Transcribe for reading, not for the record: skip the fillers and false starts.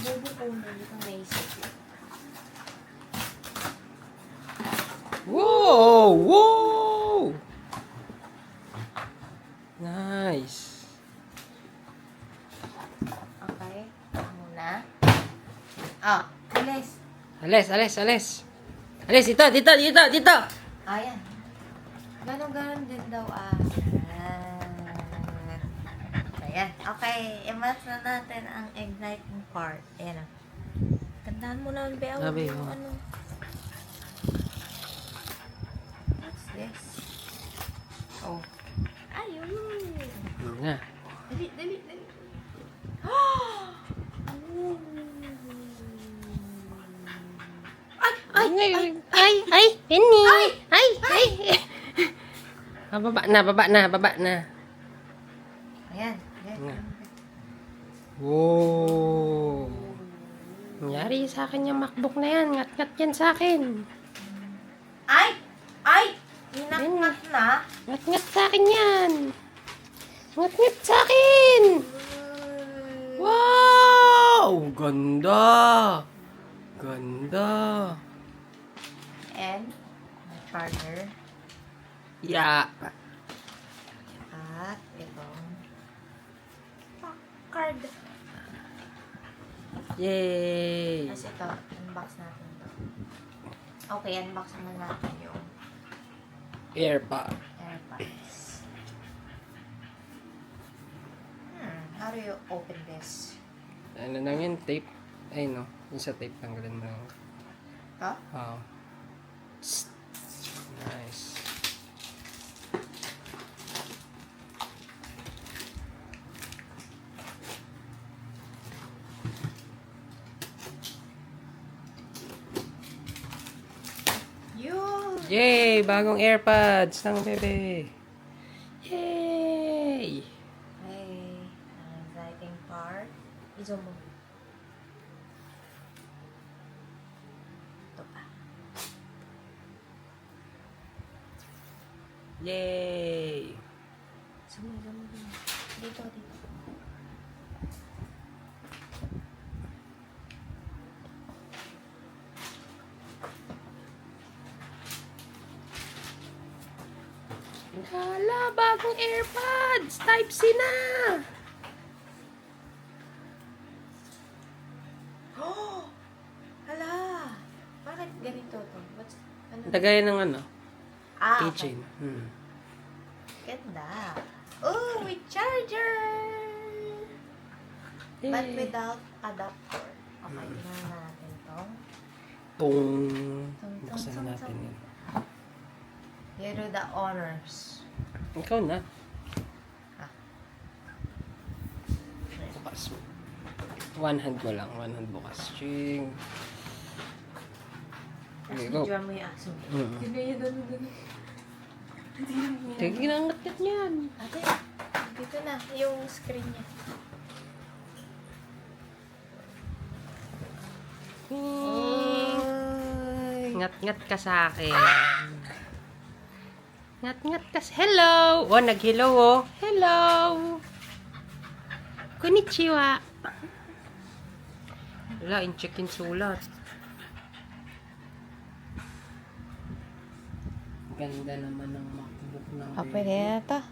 Bubukunan itong naisip. Wow! Wow! Nice. Okay. Muna. Ah, alis. Alis. Alis, dito. Ayan. Ganon din daw. Ayan. Okay. I-match na natin ang igniting part. Ayan. Tandaan mo na, Bea. Sabi, Yung oh. ano. What's this? Oh. Ayun. Yun na. Dali. Ay, Penny. Ay. Baba na. Ayan. Wow. Nangyari sa akin yung MacBook na yan. Ngat-ngat yan sa akin. Ay! Hinaknak na. Ngat-ngat sa akin yan. Ngat-ngat sa akin. Wow! Ganda. And, my partner. Yeah. At itong card. Yay. Tapos ito, unbox natin ito. Okay, unbox naman natin yung AirPod. AirPods. How do you open this? Ano lang yun? Tape. Ay no. Yung sa tape tanggalin mo lang. Ito? Oh. Nice. Yun! Yay! Bagong AirPods ng bebe. Yay! Okay, ang exciting part. I-zoom mo. Ito pa. Yay! Zoom mo. Dito. Hala, bagong AirPods! Type-C na! Oh! Hala! Bakit ganito to? Ano? Lagay ng ano? Okay. Keychain. Ganda. Oh, with charger! But Yay. without adapter. Okay, tingnan na natin tong. Tung. Tung. Buksan natin yan. You do the honors. Ikaw na. Ah. Bukas mo. One hand mo lang. One hand bukas. Ching. Okay, go. Videoan mo yung aso. Mm. Yun. Sige, ginangat niyan. Ate, dito na yung screen niya. Ngat-ngat ka sa akin. Ngat-ngat ka sa... Hello! Oh, nag-hello oh. Hello! Konnichiwa! Wala, in-check-in sulat. Ganda naman ng MacBook ng Pwede na to.